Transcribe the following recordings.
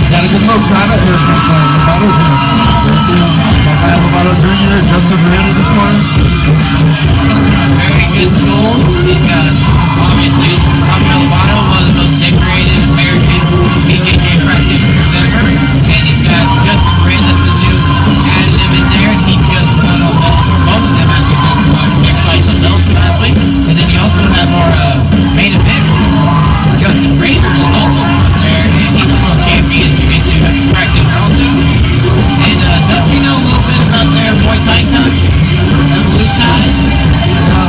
Got a good look. Rader here. Lovato's here. There's Lovato Jr., Justin Rader this morning. Very good school. He's got, obviously, Lovato was the most decorated American BJJ practitioner ever. And he's got Justin Rader that's a new additive in there. And he just won on both of them actually just fights on Bellator last week. And then you also have our main event, Justin Rader is also there. And he's a world champion in practice also. And don't you know a little bit about their Muay Thai coach?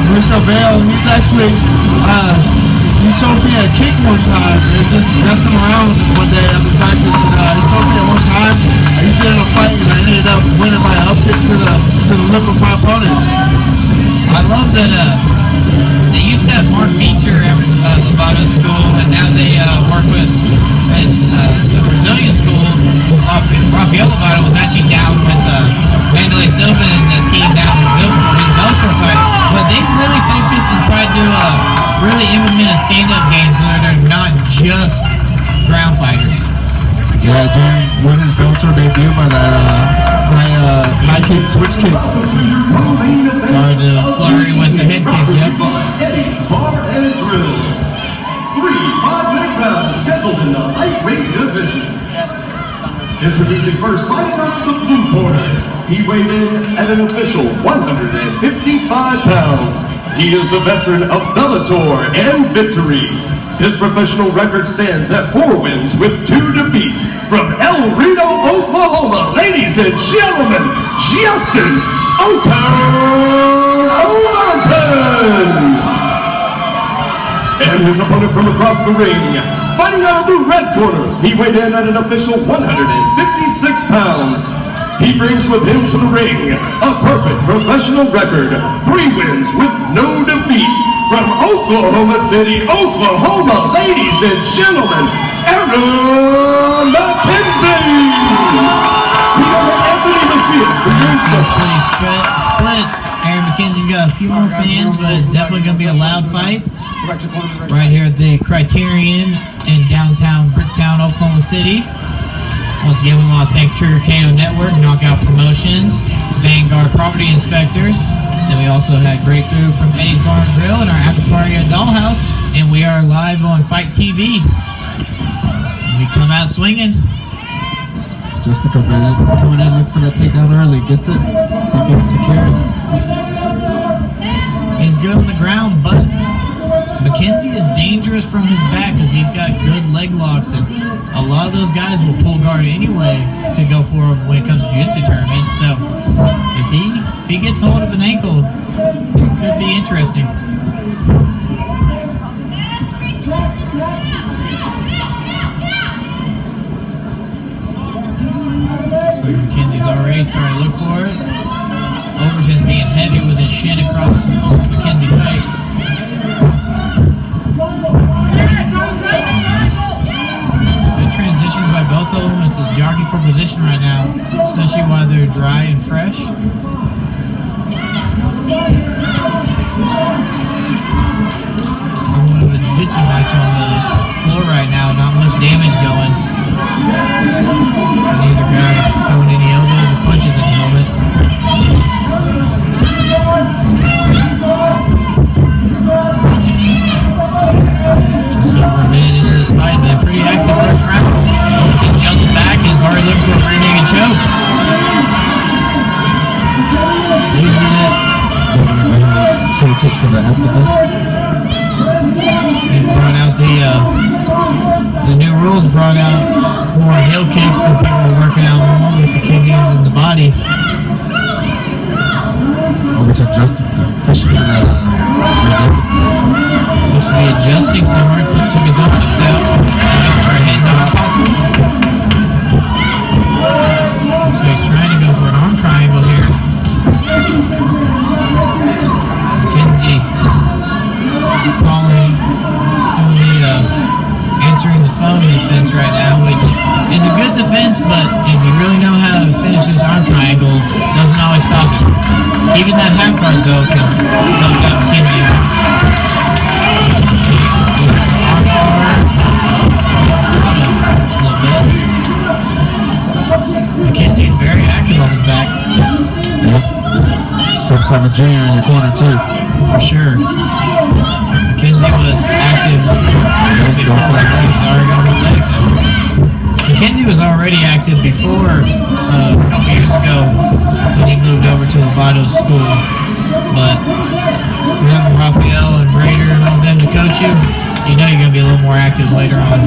Marcel Bale, he's actually, he showed me a kick one time. They were just messing around one day after practice, and he showed me at one time, he's getting a fight, and I ended up winning by a up kick to the lip of my opponent. I love that they used to have Mark Beecher at Lovato's school, and now they work with the Brazilian school. Rafael Lovato was actually down with Mandalay Silva and the team down in Brazil for his Bellator fight, but they really focused and tried to really implement a stand-up game so that they're not just ground fighters. Yeah, Jim won his Bellator debut by that high kick, switch kick. Started to flurry with the head kick, yep. Three 5-minute rounds scheduled in the lightweight division. Introducing first, fighting out of the blue corner. He weighed in at an official 155 pounds. He is a veteran of Bellator and Victory. His professional record stands at 4 wins with 2 defeats. From El Reno, Oklahoma, ladies and gentlemen, Justin Overton! And his opponent from across the ring, fighting out of the red corner, he weighed in at an official 156 pounds. He brings with him to the ring a perfect professional record, 3 wins with no defeats. From Oklahoma City, Oklahoma, ladies and gentlemen, Aaron McKenzie! We got Anthony Macias for your stuff. Split. Aaron McKenzie's got a few more fans, but it's definitely going to be a loud fight. Right here at the Criterion in downtown Bricktown, Oklahoma City. Once again, we want to thank Trigger KO Network, Knockout Promotions, Vanguard Property Inspectors. Then we also had great food from Eddie's Bar and Grill and our after party at Dollhouse. And we are live on Fight TV. We come out swinging. Justin coming in, look for that takedown early, gets it, see if he can secure it. He's good on the ground, but McKenzie is dangerous from his back because he's got good leg locks, and a lot of those guys will pull guard anyway to go for him when it comes to jiu-jitsu tournaments. So if he gets hold of an ankle, it could be interesting. So McKenzie's already starting to look for it. Overton being heavy with his shin across McKenzie's face. Good transitions by both of them. It's a jockey for position right now, especially while they're dry and fresh. Somewhat of a jiu-jitsu match on the floor right now. Not much damage going. Neither guy throwing any elbows or punches at the moment. Just over a minute into this fight, but a pretty active first round. Overton jumps back and is already looking for a rear naked choke. Losing it. Full kick to the abdomen. They brought out the new rules brought out more heel kicks, so people are working out more with the kidneys and the body. Overton Justin fishing in that Looks to be adjusting somewhere. Took his own kicks out. Or a head knock possible. So he's trying to go for an arm triangle here. McKenzie calling only answering the phone defense right now, which is a good defense, but if you really know how to finish this arm triangle, doesn't always stop him. Keeping that half guard though can help out McKenzie. Arm guard. A little bit. nice to have a junior in your corner too. For sure. McKenzie was active. McKenzie was already active before a couple years ago when he moved over to Lovato's school. But having Raphael and Rader and all them to coach you, you know you're going to be a little more active later on.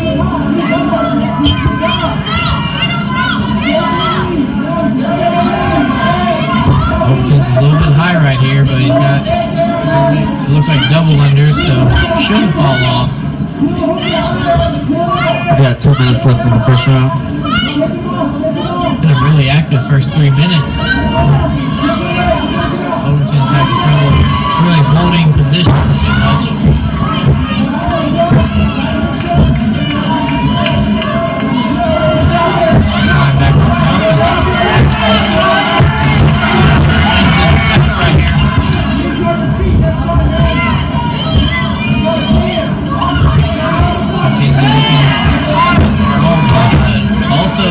Overton's a little bit high right here, but he's got, it looks like double unders, so shouldn't fall off. We got 2 minutes left in the first round. Been a really active first 3 minutes. Overton's having trouble really holding positions too much. Going back on top. Right here. Also,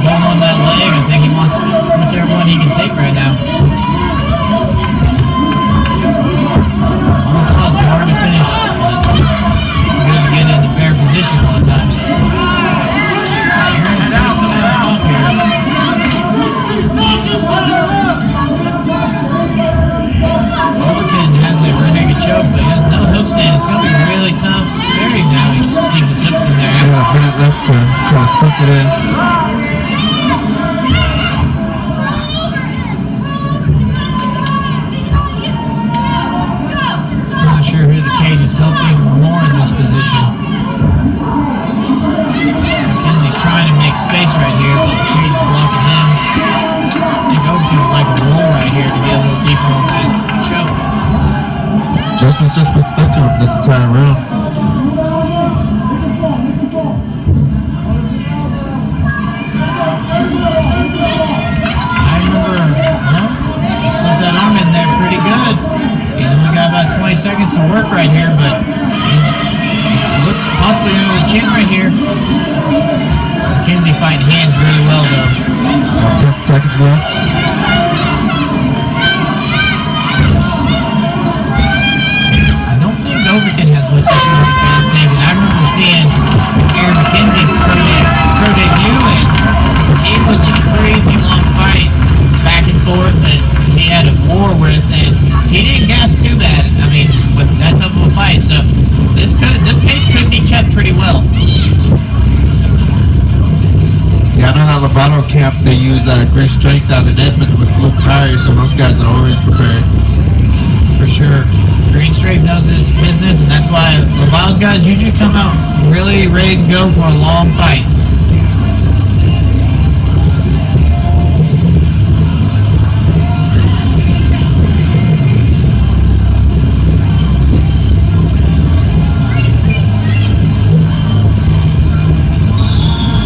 going on that leg, I think he wants whichever one he can take right now. On the plus, hard to finish, but good to get in the fair position a lot of times. Aaron's down coming off here. Overton has a rear naked choke, but he has no hook stand. It's going to be really tough. Very now he just sneaks his hooks in there. Yeah, a minute left to try to suck it in. I'm not sure who the cage is helping more in this position. McKenzie's trying to make space right here, but the cage is blocking him. I think Overton would like a roll right here to get a little deeper on that choke. Justin's just been stuck to him this entire round. I remember, he slipped that arm in there pretty good. He's only got about 20 seconds to work right here, but it looks possibly under the chin right here. McKenzie fighting hands really well though. About 10 seconds left. I don't think Overton has much of a fast tank, and I remember seeing Aaron McKenzie's pro debut, and it was a crazy long fight, back and forth, and he had a war with, and he didn't gas too bad. I mean, with that type of a fight, so this pace could be kept pretty well. Yeah, I know that Lovato camp, they use great strength out in Edmond with blue tires, so those guys are always prepared. For sure. Green Straight knows his business, and that's why Lovato's guys usually come out really ready to go for a long fight.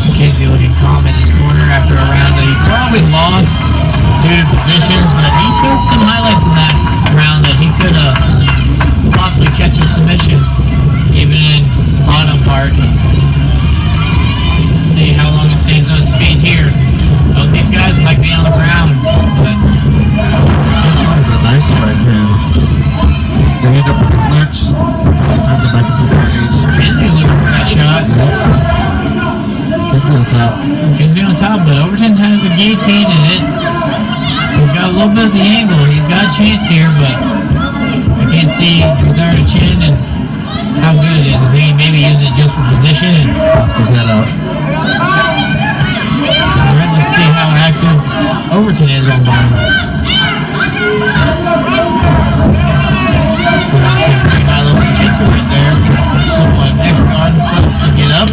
McKenzie looking calm in his corner after a round that he probably lost due to positions, but he showed some highlights in that round that he could possibly catch a submission, even in bottom part. Let's see how long it stays on his feet here. Both these guys like being on the ground, but This one's a nice right hand. They end up with a clinch. He turns it back into the cage. McKenzie looking for that shot. McKenzie on top. McKenzie on top, but Overton has a guillotine in it. He's got a little bit of the angle. He's got a chance here, but I can't see his arm chin and how good it is. I think he maybe used it just for position. And Pops his head out. alright, let's see how active Overton is on bottom. Pretty high level jiu-jitsu right there. Somewhat X guard and stuff to get up.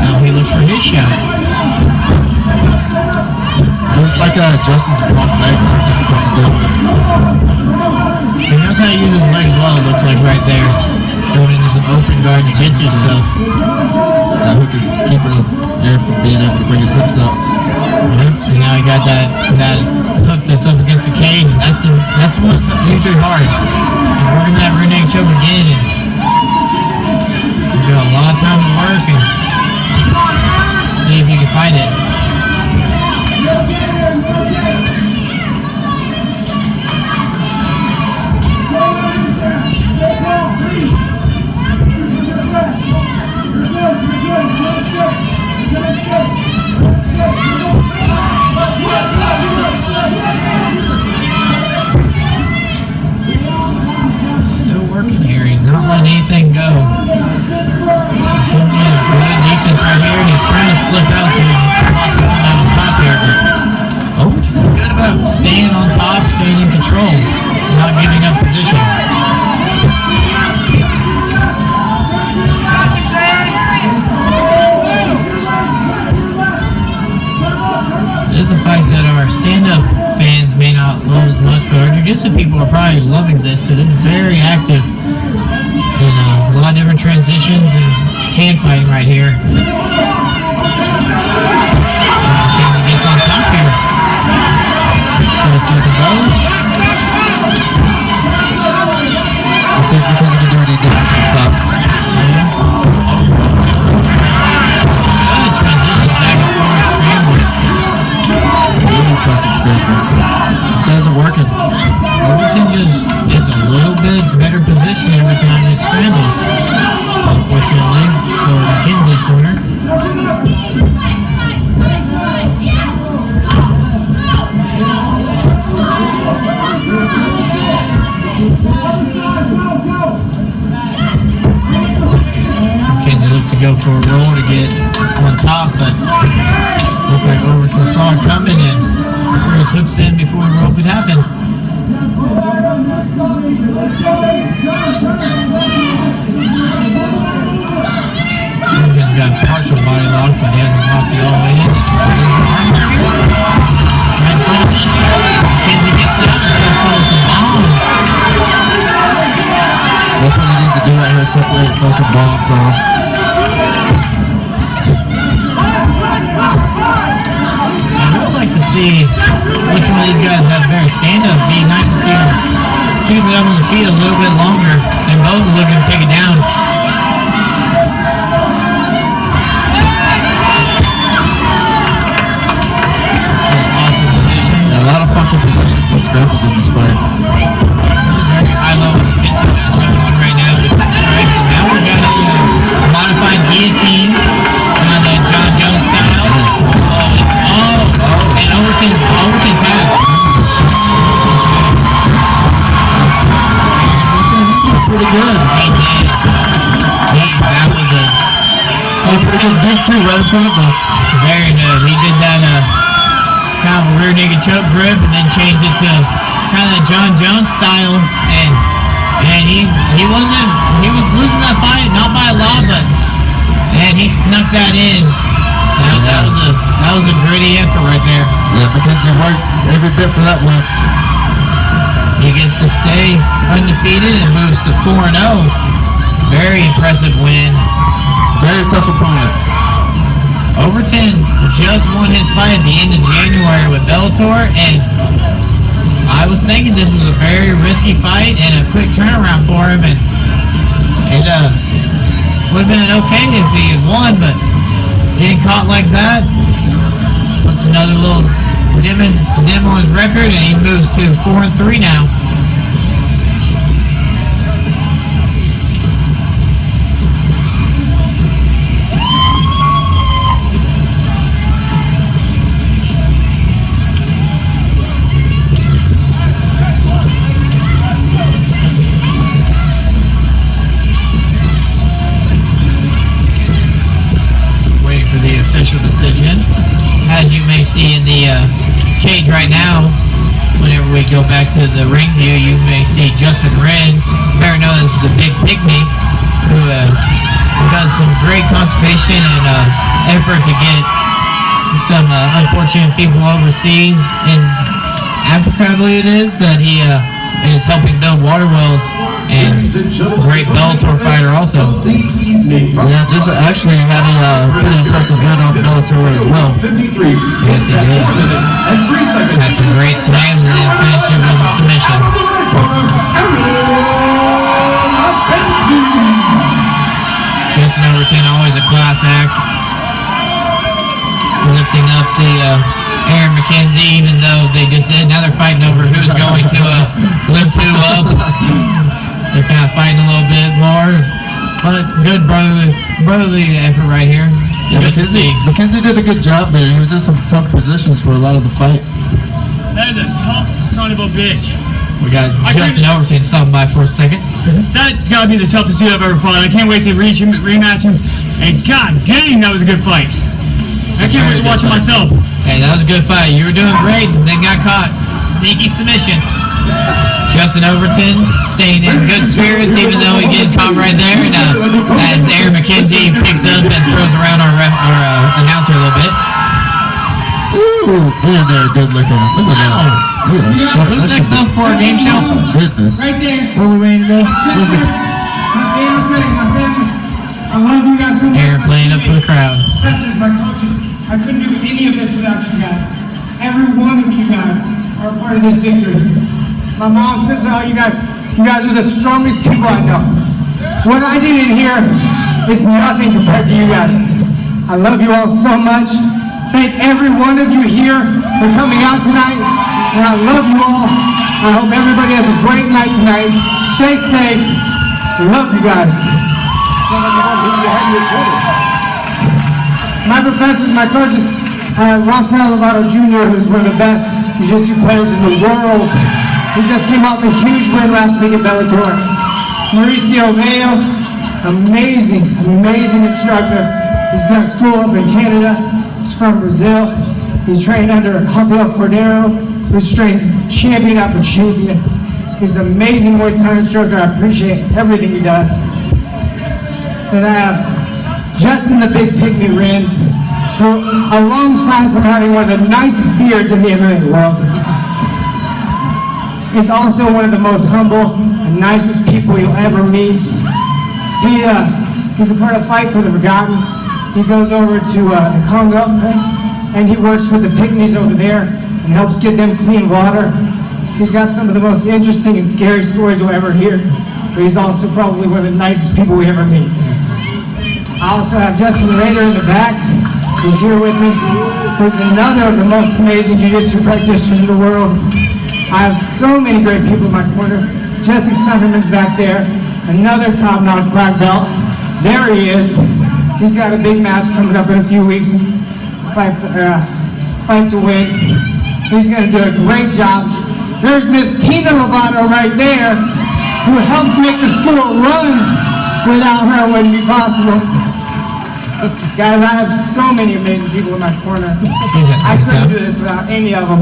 Now he looks for his shot. It's like Justin's long legs are difficult to deal with. He knows how to use his legs well, it looks like right there. Going into some open guard jiu-jitsu stuff. That hook is keeping him there from being able to bring his hips up. Yeah, and now he got that hook that's up against the cage, and that's what's usually hard. And working that rear naked choke again, and he's got a lot of time to work and see if he can fight it. jiu-jitsu people are probably loving this because it's very active and a lot of different transitions and hand fighting right here. McKenzie gets on top here. Tries to do some blows. Let's see if McKenzie can do any damage on top. Good transitions back and forth, scrambles. Really impressive scrambles. These guys are working. Overton just is a little bit better position every time it scrambles. Unfortunately, for McKenzie corner. McKenzie looked to go for a roll to get on top, but looked like Overton saw it coming and threw his hooks in before the roll could happen. Overton's got partial body lock, but he hasn't locked it all the way in. Right in front of us. McKenzie gets up and starts throwing some bombs. That's what he needs to do right here, separate and throw some bombs on him. I would like to see which one of these guys have better stand-up. It'd be nice to see them keep it up on the feet a little bit longer and both looking to take it down. Awesome position. Yeah, a lot of fucking positions and scrambles in this fight. Very high level jiu-jitsu match going on right now with some strikes. And now we've got a modified guillotine on the John Jones style. And Overton tapped. Pretty good. He did. That was a Pretty good big too, right in front of us. very good. He did that kind of a rear naked choke grip and then changed it to kind of the John Jones style. And he was losing that fight, not by a lot, but he snuck that in. That was a gritty effort right there. Yeah, McKenzie worked every bit for that win. He gets to stay undefeated and moves to 4-0. Very impressive win. Very tough opponent. Overton just won his fight at the end of January with Bellator, and I was thinking this was a very risky fight and a quick turnaround for him, and it would have been okay if he had won, but getting caught like that puts another little dim on his record, and he moves to 4-3 now. Waiting for the official decision. As you may see in the cage right now, whenever we go back to the ring view, you may see Justin Wren, better known as the Big Pygmy, who does some great conservation and effort to get some unfortunate people overseas in Africa, I believe it is, that he is helping build water wells, and great Bellator fighter also. Yeah, just actually had a pretty impressive win off Bellator as well. Yes, he did. Had some great slams and then finished it with a submission. Justin Overton, always a class act. Lifting up the Aaron McKenzie, even though they just did. Now they're fighting over who's going to lift who up. They're kind of fighting a little bit more. But good brotherly effort right here. Yeah, Good to see. McKenzie did a good job there. He was in some tough positions for a lot of the fight. That is a tough son of a bitch. We got Justin Overton stopping by for a second. That's got to be the toughest dude I've ever fought. I can't wait to rematch him. And god dang, that was a good fight. I can't wait to watch it myself. Hey, that was a good fight. You were doing great and then got caught. Sneaky submission. Justin Overton staying in good spirits even though he gets caught right there. And as Aaron McKenzie picks up and throws around our announcer a little bit. Ooh, and there a good look at him. Look at that. Look at that shot. Who's next up for our game show? Goodness. Right there. Where are we waiting to go? What is it? My fiance, my family. I love you guys so much. Aaron playing up for the crowd. Professors, my coaches. I couldn't do any of this without you guys. Every one of you guys are a part of this victory. My mom, sister, all you guys are the strongest people I know. What I did in here is nothing compared to you guys. I love you all so much. Thank every one of you here for coming out tonight. And I love you all. I hope everybody has a great night tonight. Stay safe. I love you guys. My professors, my coaches, Rafael Lovato Jr., who's one of the best jiu-jitsu players in the world. He just came off a huge win last week at Bellator. Mauricio Mayo, amazing instructor. He's got school up in Canada. He's from Brazil. He's trained under Rafael Cordero, who's trained champion after champion. He's an amazing Muay Thai instructor. I appreciate everything he does. And I have Justin the Big Pygmy Rin, who, alongside from having one of the nicest beards in the MMA world, is also one of the most humble and nicest people you'll ever meet. He's a part of Fight for the Forgotten. He goes over to the Congo, right? And he works with the pygmies over there and helps get them clean water. He's got some of the most interesting and scary stories you'll ever hear, but he's also probably one of the nicest people we ever meet. I also have Justin Rader in the back, who's here with me, who's another of the most amazing jiu-jitsu practitioners in the world. I have so many great people in my corner. Jesse Sunderman's back there, another top-notch black belt. There he is. He's got a big match coming up in a few weeks. Fight to win. He's going to do a great job. There's Miss Tina Lovato right there, who helps make the school run. Without her, it wouldn't be possible. Guys, I have so many amazing people in my corner. I couldn't do this without any of them.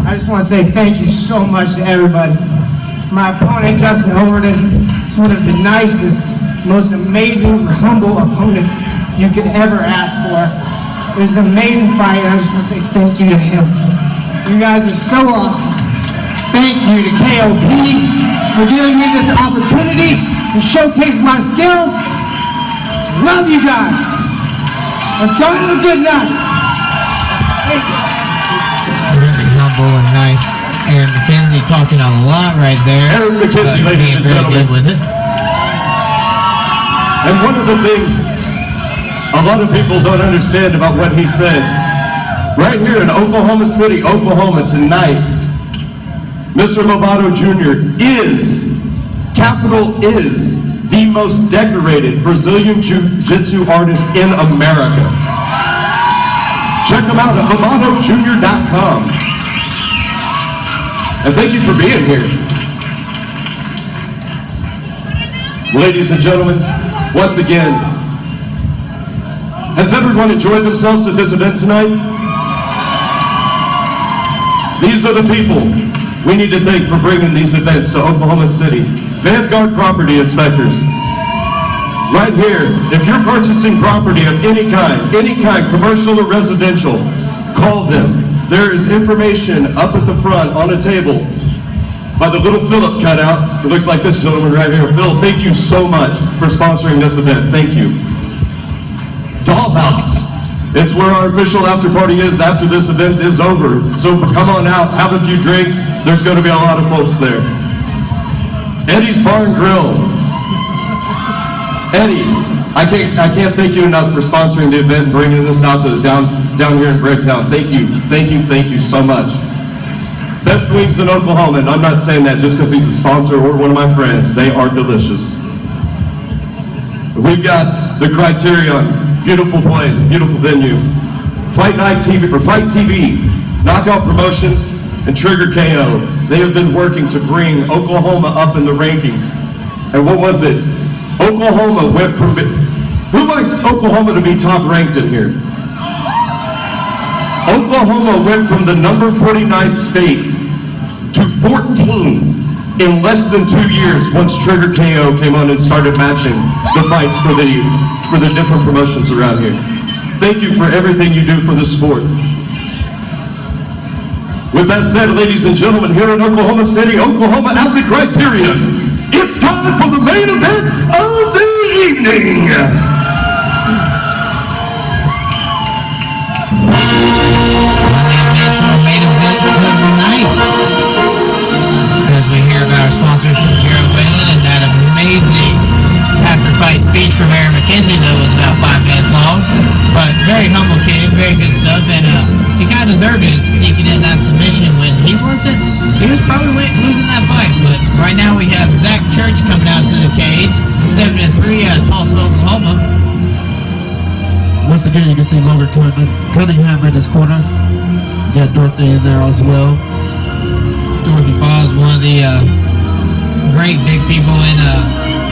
I just want to say thank you so much to everybody. My opponent, Justin Overton, is one of the nicest, most amazing, humble opponents you could ever ask for. It was an amazing fight, and I just want to say thank you to him. You guys are so awesome. Thank you to KOP for giving me this opportunity to showcase my skills. Love you guys. Let's go have a good night. Thank you. Very humble and nice. Aaron McKenzie talking a lot right there. Aaron McKenzie, ladies and gentlemen. Good with it. And one of the things a lot of people don't understand about what he said, right here in Oklahoma City, Oklahoma tonight, Mr. Lovato Jr. is, capital is, the most decorated Brazilian Jiu-Jitsu artist in America. Check him out at lovatojr.com. And thank you for being here. Ladies and gentlemen, once again, has everyone enjoyed themselves at this event tonight? These are the people we need to thank for bringing these events to Oklahoma City. Vanguard Property Inspectors. Right here, if you're purchasing property of any kind, commercial or residential, call them. There is information up at the front on a table by the little Philip cutout. It looks like this gentleman right here. Phil, thank you so much for sponsoring this event. Thank you. Dollhouse. It's where our official after party is after this event is over. So come on out, have a few drinks. There's going to be a lot of folks there. Eddie's Bar and Grill. Eddie, I can't thank you enough for sponsoring the event and bringing this out to down here in Bricktown. Thank you so much. Best wings in Oklahoma, and I'm not saying that just because he's a sponsor or one of my friends. They are delicious. We've got the Criterion, beautiful place, beautiful venue. Fight TV, Knockout Promotions, and Trigger KO. They have been working to bring Oklahoma up in the rankings. And what was it? Oklahoma went from, who likes Oklahoma to be top ranked in here? Oklahoma went from the number 49th state to 14 in less than 2 years once Trigger KO came on and started matching the fights for the different promotions around here. Thank you for everything you do for the sport. With that said, ladies and gentlemen, here in Oklahoma City, Oklahoma at the Criterion, it's time for the main event of the evening. Main event of the night. As we hear about our sponsors from Jared Whalen and that amazing after-fight speech from McKenzie that was about 5 minutes long. But very humble kid, very good stuff, and he kind of deserved it, sneaking in that submission when he was probably losing that fight. But right now we have Zach Church coming out to the cage, 7-3 out of Tulsa, Oklahoma. Once again, you can see Logan Cunningham in his corner. You got Dorothy in there as well. Dorothy Falls, one of the great big people in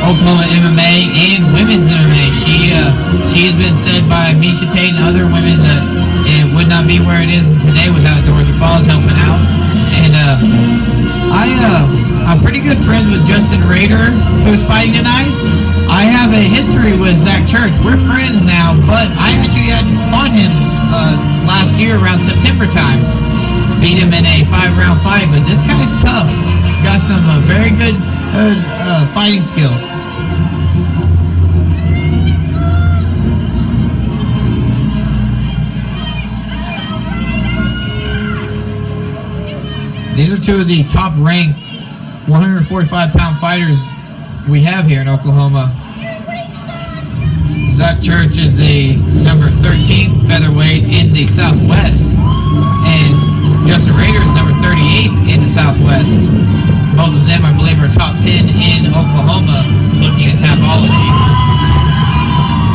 Oklahoma MMA and women's MMA. She has been said by Misha Tate and other women that it would not be where it is today without Dorothy Falls helping out. And I'm pretty good friends with Justin Rader, who's fighting tonight. I have a history with Zach Church. We're friends now, but I actually had fought him last year around September time. Beat him in a 5-round fight, but this guy's tough. He's got some very good fighting skills. These are two of the top-ranked 145-pound fighters we have here in Oklahoma. Zach Church is the number 13th featherweight in the Southwest, and Justin Rader is number 38th in the Southwest. Both of them, I believe, are top 10 in Oklahoma, looking at Tapology.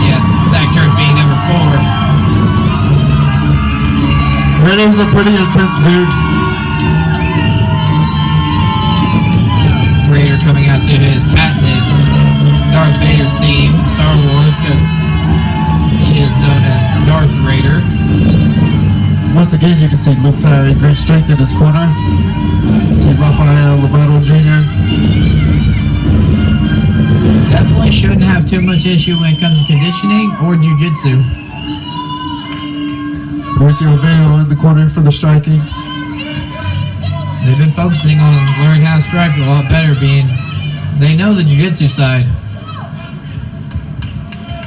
Yes, Zach Church being number 4. Rader's a pretty intense dude. Rader coming out to his patented Darth Vader theme, Star Wars, because he is known as Darth Rader. Once again, you can see Luke Tyree, great strength in his corner. See Rafael Lovato Jr. Definitely shouldn't have too much issue when it comes to conditioning or jiu-jitsu. Mauricio Veo in the corner for the striking. They've been focusing on learning how to strike a lot better, being they know the jiu-jitsu side.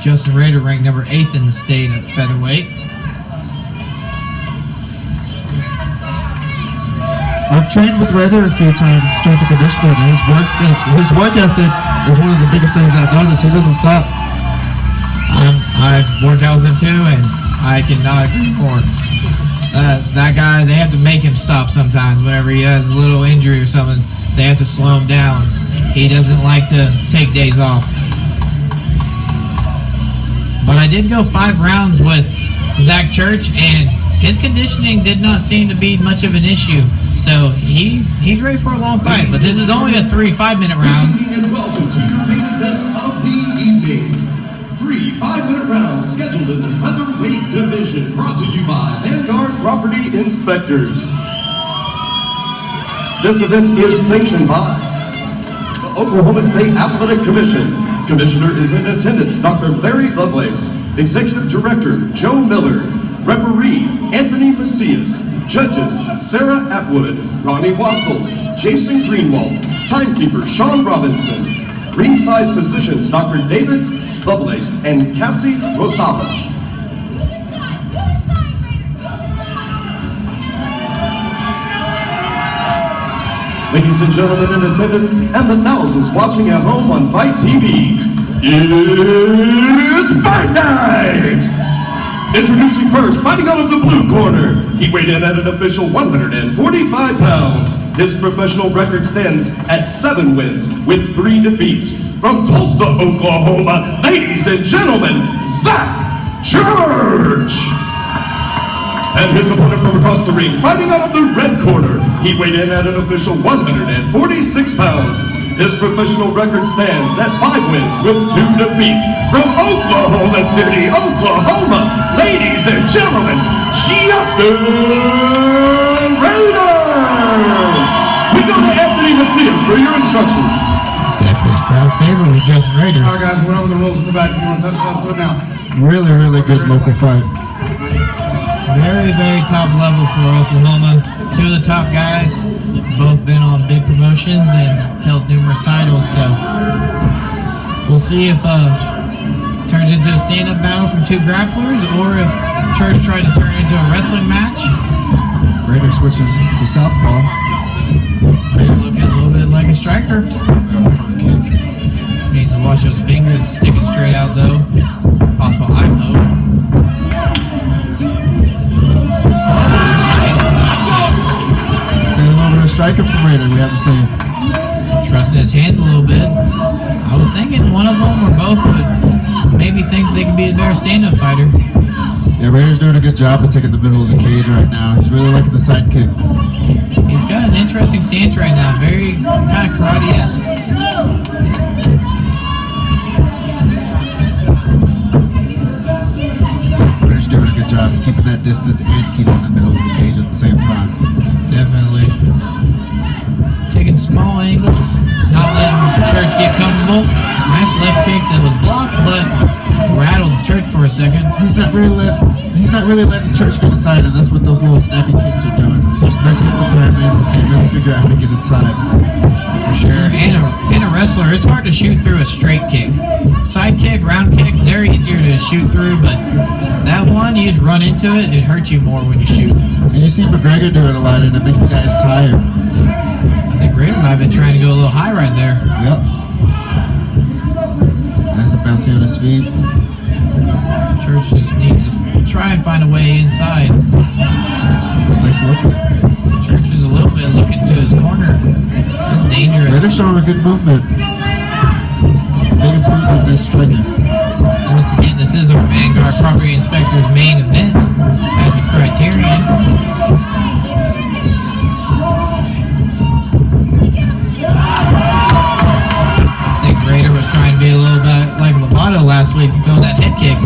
Justin Rader ranked number 8th in the state at featherweight. I've trained with Rader a few times, strength and conditioning. His work ethic is one of the biggest things I've noticed. He doesn't stop. I've worked out with him too, and I cannot agree more. That guy, they have to make him stop sometimes whenever he has a little injury or something. They have to slow him down. He doesn't like to take days off. But I did go 5 rounds with Zach Church, and his conditioning did not seem to be much of an issue. So he's ready for a long fight. But this is only a 3 5-minute round. And welcome to your main event of the evening. 3 5-minute rounds scheduled in the featherweight division, brought to you by Vanguard Property Inspectors. This event is sanctioned by the Oklahoma State Athletic Commission. Commissioner is in attendance, Dr. Larry Lovelace. Executive Director, Joe Miller. Referee, Anthony Macias. Judges, Sarah Atwood, Ronnie Wassel, Jason Greenwald. Timekeeper, Sean Robinson. Ringside physicians, Dr. David Lovelace and Cassie Rosales. Ladies and gentlemen in attendance and the thousands watching at home on Fight TV, it's Fight Night! Introducing first, fighting out of the blue corner. He weighed in at an official 145 pounds. His professional record stands at 7 wins with 3 defeats. From Tulsa, Oklahoma, ladies and gentlemen, Zach Church! And his opponent from across the ring, fighting out of the red corner. He weighed in at an official 146 pounds. His professional record stands at 5 wins with 2 defeats. From Oklahoma City, Oklahoma, ladies and gentlemen, Justin Rader! We go to Anthony Macias for your instructions. Definitely crowd favorite with Justin Rader. All right, guys, went over the rules in the back. If you want to touch that foot now. Really, really good local fight. Very, very top level for Oklahoma. Two of the top guys, both been on big promotions and held numerous titles. So we'll see if turns into a stand-up battle from two grapplers, or if Church tried to turn it into a wrestling match. Rader switches to southpaw. Rader looking a little bit like a striker. Front kick. Needs to watch those fingers sticking straight out though. Possible eye poke. See a little bit of striker from Rader, we have to say. Trusting his hands a little bit. I was thinking one of them or both would maybe think they could be a better stand-up fighter. Yeah, Rader's doing a good job of taking the middle of the cage right now. He's really liking the side kick. He's got an interesting stance right now. Very kind of karate-esque. Rader's doing a good job of keeping that distance and keeping the middle of the cage at the same time. Definitely. Taking small angles, not letting Church get comfortable. Nice left kick that was blocked, but rattled Church for a second. He's not really letting Church get inside, and that's what those little snappy kicks are doing. They're just messing up the timing. They can't really figure out how to get inside. For sure. And a wrestler, it's hard to shoot through a straight kick. Side kick, round kicks, they're easier to shoot through, but that one, you just run into it, it hurts you more when you shoot. And you see McGregor do it a lot, and it makes the guys tired. I think Rader might have been trying to go a little high right there. Yep. Nice and bouncy on his feet. Church just needs to try and find a way inside. Nice look. Church is a little bit looking to his corner. That's dangerous. Rader showing a good movement. Big improvement in his striking. Once again, this is our Vanguard Property Inspector's main event at the Criterion. I think Rader was trying to be a little bit like Lovato last week, throwing that head kick.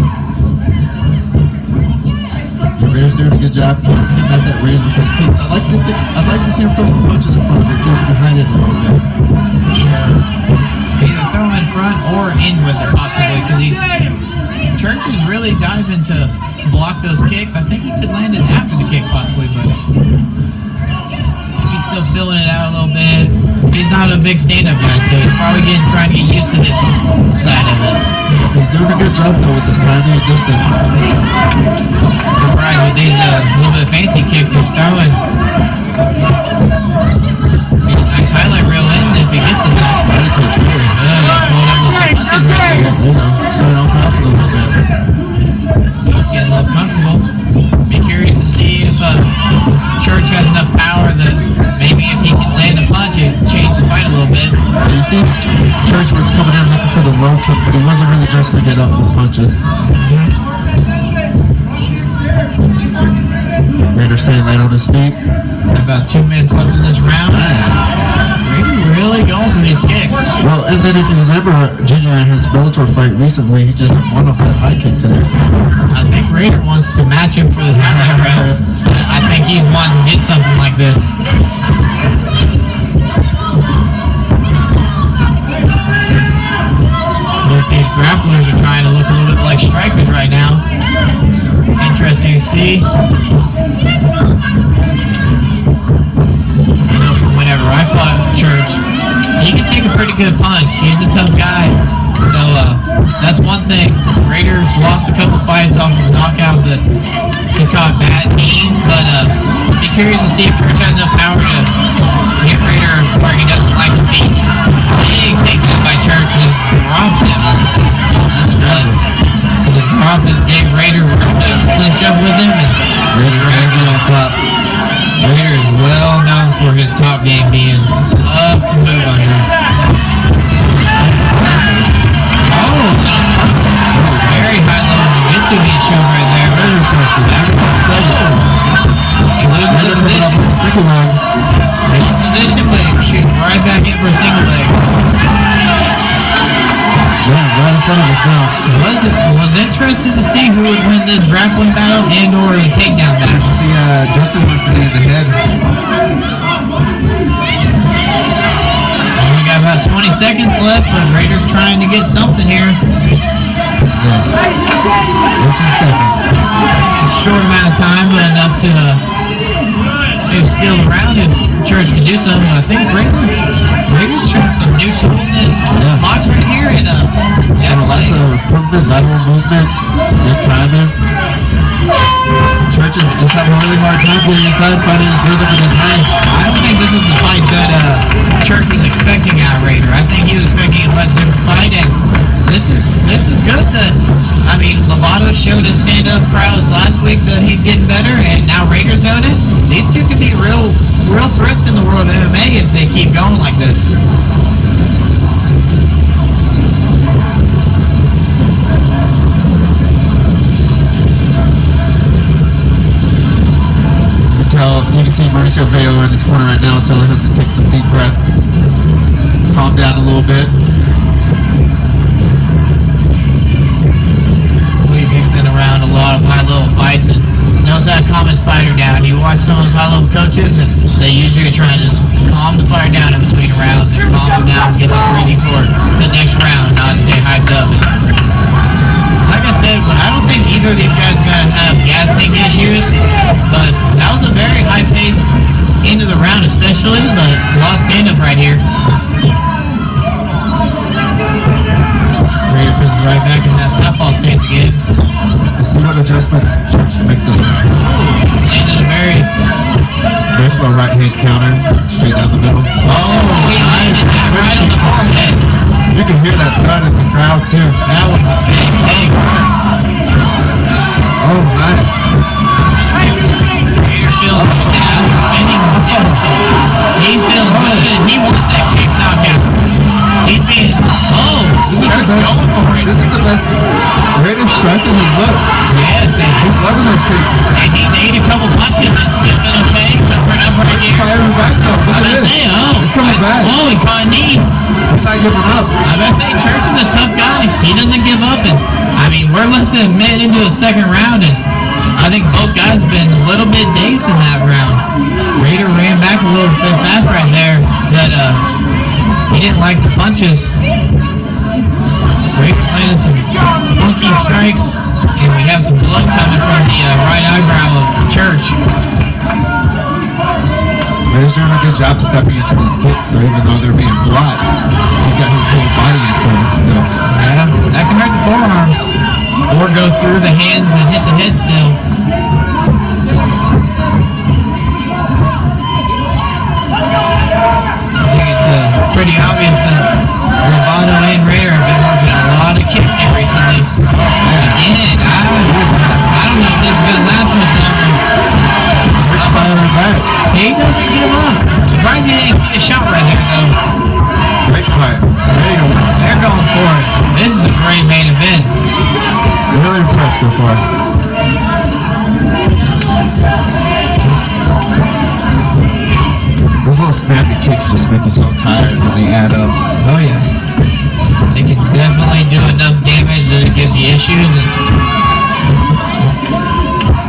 Rader's doing a good job keeping out that range with those kicks. I'd like to see him throw some punches in front of it, see if he can hide it a little bit. Sure. Either throw him in front or in with it, possibly, because Church is really diving to block those kicks. I think he could land it after the kick, possibly, but he's still filling it out a little bit. He's not a big stand-up guy, so he's probably trying to get used to this side of it. He's doing a good job though with his timing and distance. Surprised with these little bit of fancy kicks he's throwing. Nice highlight reel in if he gets it. That's body kick. Starting off off a little bit. Getting a little comfortable. Be curious to see if Church has enough power that maybe if he can land a punch, it change the fight a little bit. You see, Church was coming in looking for the low kick, but he wasn't really dressing to get up with punches. Rader staying light on his feet. About 2 minutes left in this round. Nice. Rader really going for these kicks. Well, and then if you remember, Junior in his Bellator fight recently, he just won off that high kick today. I think Rader wants to match him for this highlight round. I think he's wanting to get something like this. Both these grapplers are trying to look a little bit like strikers right now. Interesting to see. You know, from whenever I fought Church, he can take a pretty good punch. He's a tough guy. So that's one thing. Rader's lost a couple fights off of a knockout that he caught bad knees, but be curious to see if Church has enough power to get Rader where he doesn't like the feet. Big takedown by Church and drops him. That's good. The drop just gave Rader room to clinch up with him, and Rader's hanging on top. Rader is well known for his top game being tough to move under. Oh, very high level jiu-jitsu being shown right there. Very impressive. After 5 seconds. He loses the position. Single leg. Loses position, but he shoots right back in for a single leg. Yeah, right in front of us now. Was interested to see who would win this grappling battle and or a takedown battle. See, Justin went to the head. We got about 20 seconds left, but Rader's trying to get something here. Yes. 18 seconds. A short amount of of time, but enough to maybe steal the round if Church can do something. I think Rader's showing some new tools in blocks right here, and lots of improvement, lateral movement, good timing. Church is just having a really hard time getting inside, finding his rhythm and his range. I don't think this was the fight that Church was expecting out of Rader. I think he was expecting a much different fight, and this is good. I mean, Lovato showed his stand-up prowess last week that he's getting better, and now Rader's doing it. These two could be real threats in the world of MMA if they keep going like this. You can see Mauricio Veo in this corner right now telling him to take some deep breaths, calm down a little bit. We've been around a lot of high-level fights and knows how to calm his fighter down. You watch some of those high-level coaches and they usually are trying to just calm the fighter down in between rounds and calm him down and get them ready for the next round, not stay hyped up. Like I said, I don't think either of these guys are going to have gas tank issues, but that was a very high pace into the round especially, but lost stand-up right here. Rader comes right back in that southpaw stance again. Let's see what adjustments Church can make this round. Landed a very slow right hand counter, straight down the middle. he landed that right on the forehead. You can hear that thud in the crowd too. That was a big kick. Oh, nice. Rader feeling good now, spinning his hip. He's feeling good. He wants that kick knockout. He's being, This is the best Rader striking has looked. yes, and He's loving those kicks. he's ate a couple punches and still been okay. Coming up right He's here. firing back though. Look at this. He's coming back. Oh, he caught a knee. He's not giving up. I was say Church is a tough guy. He doesn't give up, and I mean we're less than a minute into the second round, and I think both guys have been a little bit dazed in that round. Rader ran back a little bit fast right there, but he didn't like the punches. Rader's landing some funky strikes, and we have some blood coming from the right eyebrow of Church. Rader's doing a good job stepping into these kicks, so even though they're being blocked, he's got his whole body into them still. Yeah, that can hurt the forearms, or go through the hands and hit the head still. I think it's pretty obvious that Lovato and Rader have been working a lot of kicks here recently. Again, I don't know if this is going to last much longer. Church firing back. He doesn't give up. Surprised he didn't see a shot right there, though. Great fight. They're going for it. This is a great main event. Really impressed so far. Those little snappy kicks just make you so tired when they add up. Oh yeah. They can definitely do enough damage that it gives you issues.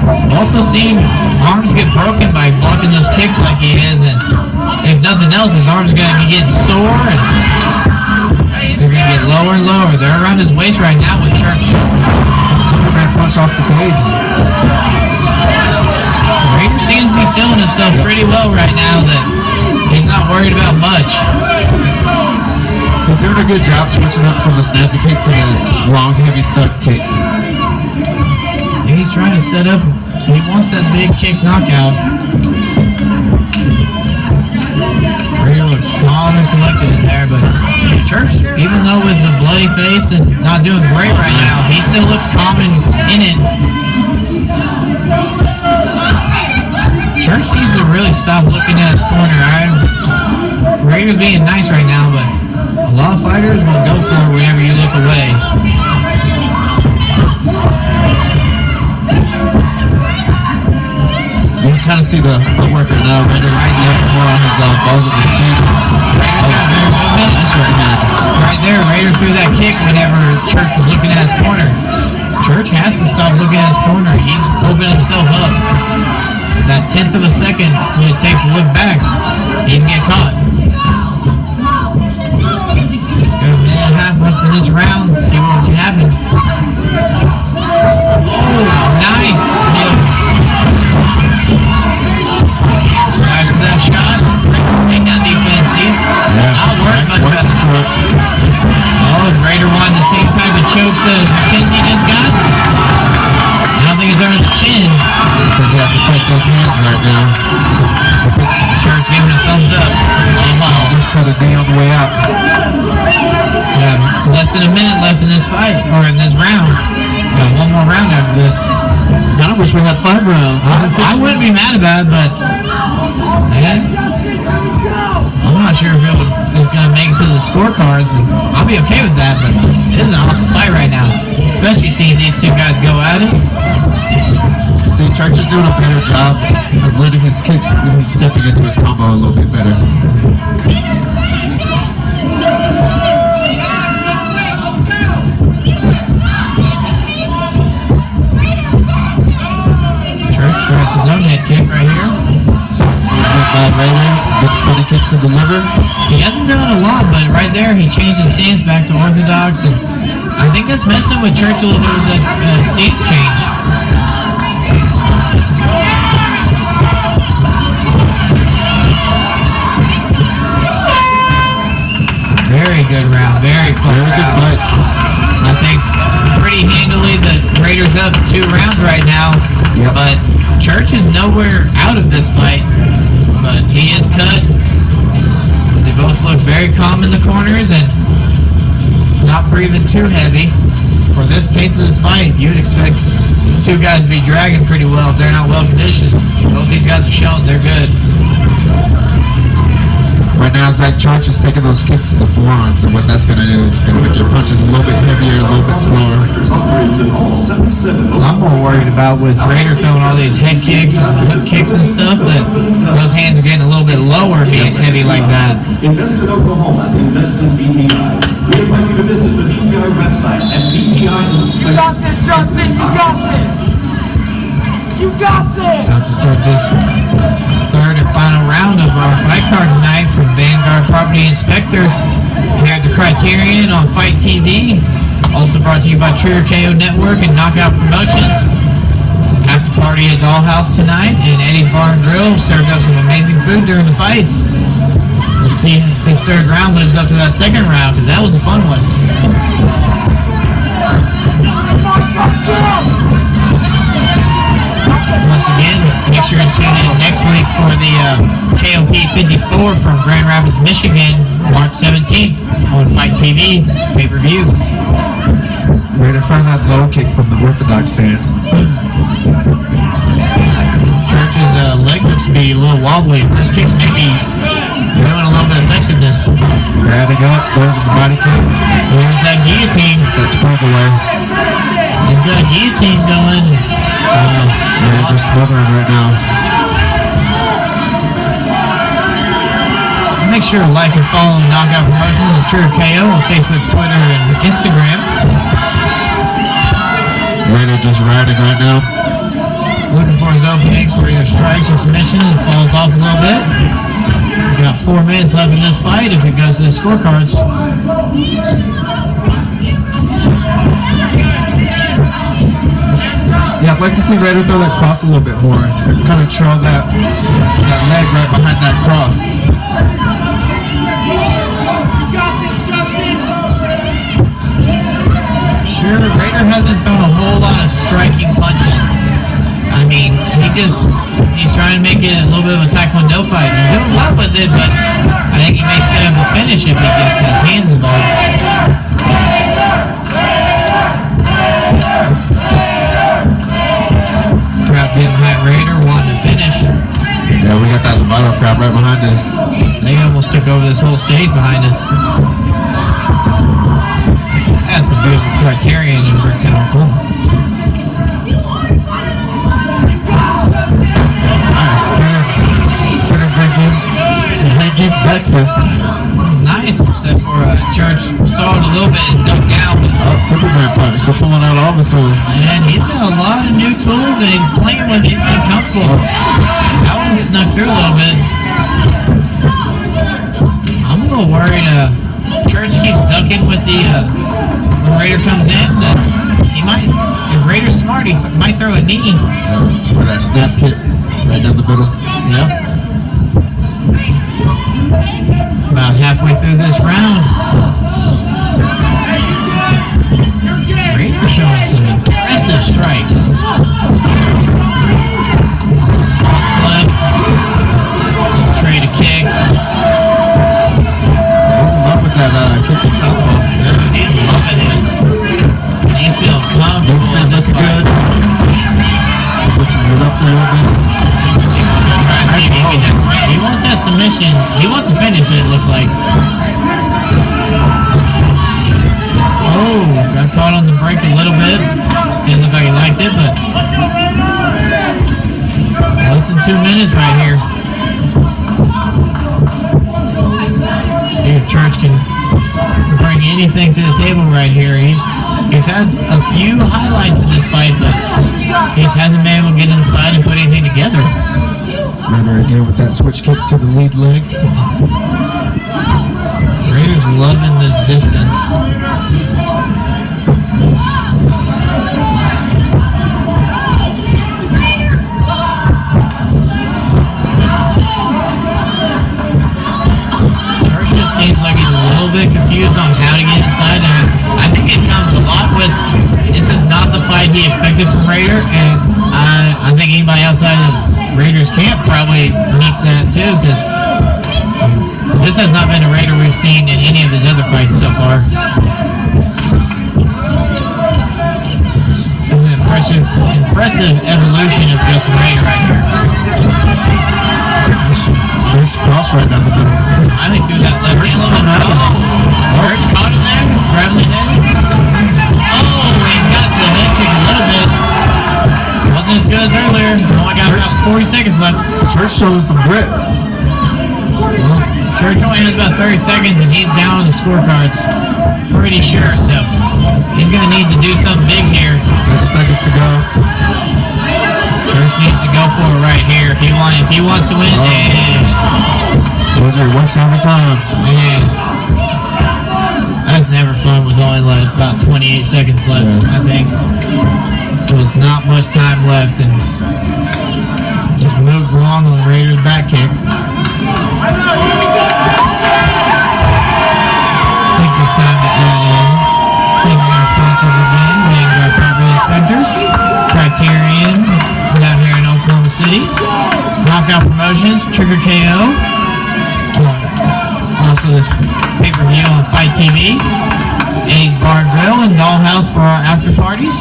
And also seeing arms get broken by blocking those kicks like he is, and if nothing else, his arms are going to be getting sore and they're going to get lower and lower. They're around his waist right now with Church. Superman punch off the cage. Rader seems to be feeling himself pretty well right now, that he's not worried about much. He's doing a good job switching up from the snappy kick to the long, heavy thud kick. He's trying to set up, he wants that big kick knockout. Rader looks calm and collected in there, but Church, even though with the bloody face and not doing great right now, he still looks calm and in it. Church needs to really stop looking at his corner. Rader's being nice right now, but a lot of fighters will go for it whenever you look away. You can kind of see the footwork right now. Rader's more on his balls of his feet. Right there, Rader threw that kick whenever Church was looking at his corner. Church has to stop looking at his corner. He's opening himself up. That 1/10 of a second when it takes to look back, he can get caught. Just got a minute and a half left in this round. See what can happen. Oh, nice. choke that McKenzie just got. I don't think it's over the chin. Because he has to fight those hands right now. Church giving a thumbs up. Just cut a knee on the way out. Less than a minute left in this fight, or in this round. One more round after this. I wish we had 5 rounds. I wouldn't be mad about it, but I'm not sure if it's going to make it to the scorecards. I'll be okay with that, but this is an awesome fight right now, especially seeing these two guys go at it. See, Church is doing a better job of letting his kicks when he's stepping into his combo a little bit better. Church tries his own head kick right here. Rader, good funny kick to the liver. He hasn't done a lot, but right there he changed his stance back to orthodox, and I think that's messing with Church a little bit with the stance change. Very good round, very fun round. Good fight. I think pretty handily that Rader's up 2 rounds right now, but Church is nowhere out of this fight, but he is cut. They both look very calm in the corners and not breathing too heavy. For this pace of this fight, you'd expect the 2 guys to be dragging pretty well if they're not well conditioned. Both these guys are showing they're good. Right now, Zach Church is taking those kicks to the forearms, and what that's going to do is going to make your punches a little bit heavier, a little bit slower. I'm more worried about with Rader throwing all these head kicks and hook kicks and stuff that those hands are getting a little bit lower being heavy like that. Invest in Oklahoma. Invest in BPI. We invite you to visit the BPI website at BPI. You got this, Justin. You got this. You got this. About to start this 3rd and final round of our fight card tonight from Vanguard Property Inspectors here at the Criterion on Fight TV. Also brought to you by Trigger KO Network and Knockout Promotions. After party at Dollhouse tonight, and Eddie's Bar and Grill served up some amazing food during the fights. Let's see if this 3rd round lives up to that 2nd round, because that was a fun one. Once again, make sure to tune in next week for the KOP 54 from Grand Rapids, Michigan, March 17th on Fight TV pay-per-view. Rader found that low kick from the orthodox stance. Church's leg looks to be a little wobbly. Those kicks may be doing a little bit of effectiveness. Adding up, those are the body kicks. There's that guillotine. That sprung away. He's got a guillotine going. They're just smothering right now. Make sure to like and follow Knockout Promotions and Trigger KO on Facebook, Twitter, and Instagram. Rader just riding right now. Looking for his opening for either strikes or submission, and falls off a little bit. We got 4 minutes left in this fight if it goes to the scorecards. Yeah, I'd like to see Rader throw that cross a little bit more. Kind of trail that leg right behind that cross. Sure, Rader hasn't thrown a whole lot of striking punches. I mean, he's trying to make it a little bit of a Taekwondo fight. He's doing a lot with it, but I think he may set up a finish if he gets his hands involved. Crowd getting behind Rader, wanting to finish. Yeah, we got that Lovato crowd right behind us. They almost took over this whole stage behind us. At the beautiful Criterion in Bricktown, Oklahoma. Spinning Zangief breakfast. Nice, except for Church saw it a little bit and ducked down. Oh, Superman punch. They're pulling out all the tools. And he's got a lot of new tools that he's playing with. He's been comfortable. That one snuck through a little bit. I'm a little worried. Church keeps ducking with the when Rader comes in. He might, if Rader's smart, he might throw a knee. Or that snap kick right down the middle. Yep. About halfway through this round. showing some impressive strikes. Small slip. Trade of kicks. He's in love with that kicking southpaw. He's loving it. And he's feeling comfortable in this fight. Switches it up there a little bit. He wants that submission. He wants to finish it, it looks like. Oh, got caught on the break a little bit. Didn't look like he liked it, but less than 2 minutes right here. See if Church can bring anything to the table right here. He's had a few highlights in this fight, but he hasn't been able to get inside and put anything together. Rader again with that switch kick to the lead leg. Rader's loving this distance. Seems like he's a little bit confused on how to get inside, and I think it comes a lot with this is not the fight he expected from Rader, and I think anybody outside of Rader's camp probably meets that too, because this has not been a Rader we've seen in any of his other fights so far. This is an impressive evolution of Justin Rader right here. Nice cross right down the middle. I think through that left hand. Church caught him there, grabbing his head. Oh, he got the head kick a little bit. Wasn't as good as earlier. Only got about 40 seconds left. Church showing some grit. Well, Church only has about 30 seconds and he's down on the scorecards. Pretty sure, so he's going to need to do something big here. 30 seconds to go. Church needs to go for it right here if he wants to win. Those are works every time. Man, that's never fun with only like about 28 seconds left. I think there was not much time left and just moved wrong on Rader's back kick. I think it's time to add in. Thank our sponsors again. Thank our property inspectors, Criterion down here in Oklahoma City, Knockout Promotions, Trigger KO. Also this pay-per-view on Fight TV, Eddie's Bar and Grill, and Dollhouse for our after parties.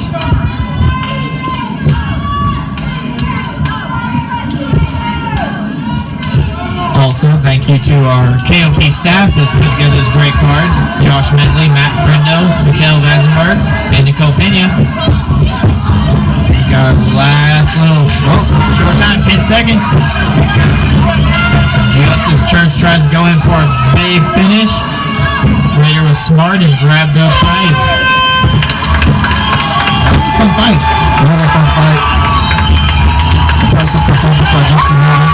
Also, thank you to our KOP staff that's put together this great card. Josh Medley, Matt Friendo, Mikhail Vazenberg, and Nicole Pena. We got last little, short time, 10 seconds. Just as Church tries to go in for a big finish, Rader was smart and grabbed up tight. That was a fun fight. Another fun fight. Impressive performance by Justin Rader.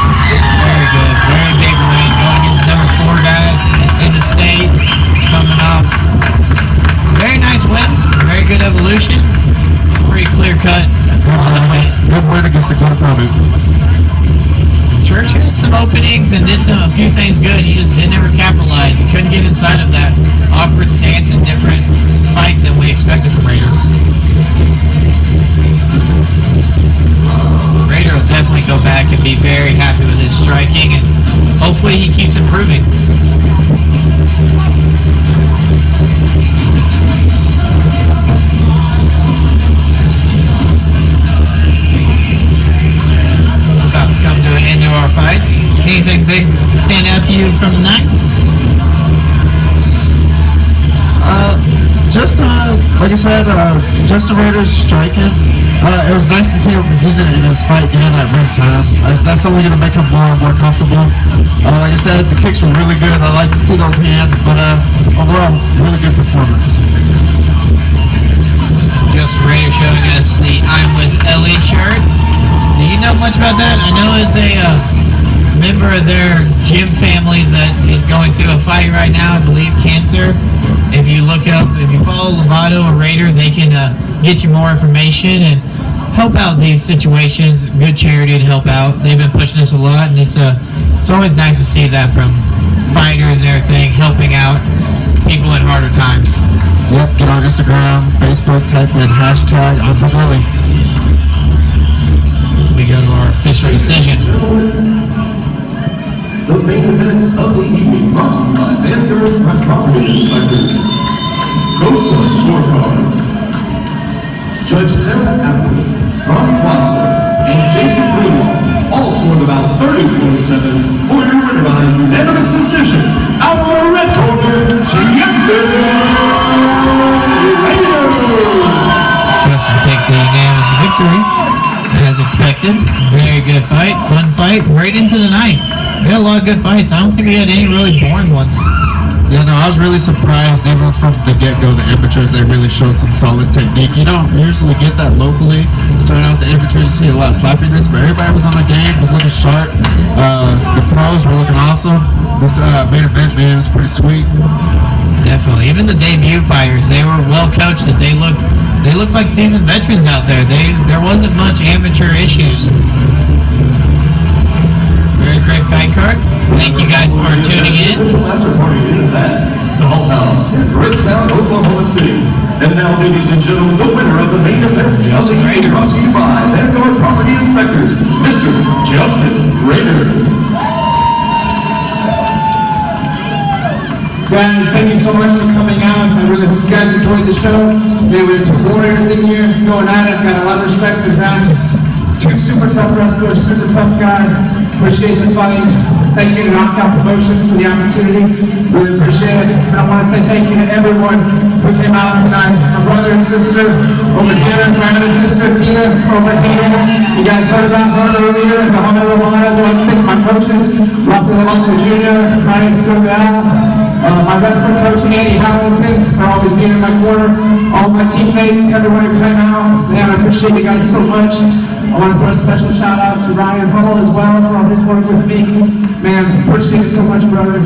Very good. Very big win. Going against number 4 guy in the state. Coming off. Very nice win. Very good evolution. Pretty clear cut. Good win against a good opponent. Church had some openings and did a few things good. He just didn't ever capitalize. He couldn't get inside of that awkward stance and different fight than we expected from Rader. Rader will definitely go back and be very happy with his striking, and hopefully he keeps improving. About to come to an end of our fights. Anything big stand out to you from the night? Like I said, Justin Rader's striking. It was nice to see him using it in his fight, getting that ring time. That's only going to make him more and more comfortable. Like I said, the kicks were really good. I like to see those hands, but overall, really good performance. Justin Rader showing us the I'm with Ellie shirt. Do you know much about that? I know it's a member of their gym family that is going through a fight right now, I believe cancer. If you follow Lovato or Rader, they can get you more information and help out these situations. Good charity to help out. They've been pushing us a lot, and it's always nice to see that from fighters and everything, helping out people in harder times. Yep, get on Instagram, Facebook, type in hashtag I'm with Lily. We go to our official decision. The main event of the evening brought to you by Vanguard Property Inspectors. Goes to the scorecards. Judge Sarah Apple, Ronnie Wasser, and Jason Greenwald all scored about 30-27 for your winner by unanimous decision. Out of the red corner, Rader. Justin takes a unanimous victory, as expected. Very good fight, fun fight, right into the night. We had a lot of good fights. I don't think we had any really boring ones. Yeah, no, I was really surprised. Even from the get-go, the amateurs, they really showed some solid technique. You don't usually get that locally. Starting out with the amateurs, you see a lot of slappiness, but everybody was on the game, was looking sharp. The pros were looking awesome. This main event, man, is pretty sweet. Definitely. Even the debut fighters, they were well coached. That they looked like seasoned veterans out there. There wasn't much amateur issues. Very great fight card. Thank you guys for tuning in. Official after party is at Doll House in Bricktown, Oklahoma City. And now, ladies and gentlemen, the winner of the main event of the evening brought to you by Vanguard Property Inspectors, Mr. Justin Rader. Guys, thank you so much for coming out. I really hope you guys enjoyed the show. Man, we have two warriors in here going at it. Got a lot of respect for Zach. Two super tough wrestlers, super tough guy. Appreciate the fight. Thank you to Knockout Promotions for the opportunity. Really appreciate it. And I want to say thank you to everyone who came out tonight. My brother and sister over here, my other sister Tina over here. You guys heard about her earlier, the Honorable Lions. I want to thank my coaches, Rafael Alonso Jr., Ryan Silval, my wrestling coach Andy Hamilton, for always being in my corner. All my teammates, everyone who came out. Man, I appreciate you guys so much. I want to throw a special shout out to Ryan Hall as well for all his work with me. Man, appreciate you so much, brother.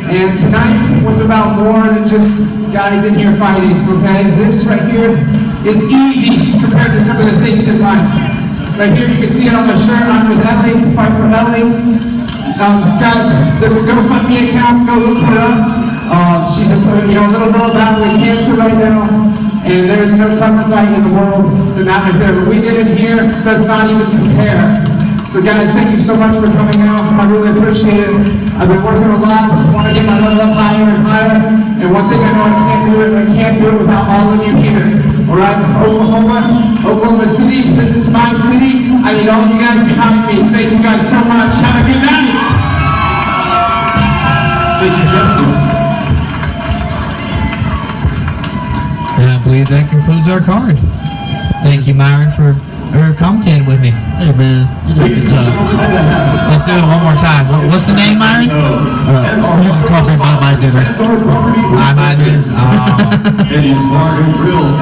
And tonight was about more than just guys in here fighting, okay? This right here is easy compared to some of the things in life. Right here, you can see it on my shirt. I'm with Ellie, fight for Ellie. Guys, there's a GoFundMe account, go look her up. She's a little girl battling cancer right now. And there's no tougher fight in the world than that right there. But we did it here, does not even compare. So guys, thank you so much for coming out. I really appreciate it. I've been working a lot. I want to get my level up higher and higher. And one thing I know I can't do it without all of you here. All right, Oklahoma City, this is my city. I need all of you guys behind me. Thank you guys so much. Have a good night. Thank you, Justin. And I believe that concludes our card. Thank you, Myron, for commentating with me. Hey, man, you did a good job. Let's do it one more time. What's the name, Myron? You just call me My Dennis. My Dennis. Eddie's Bar and Grill.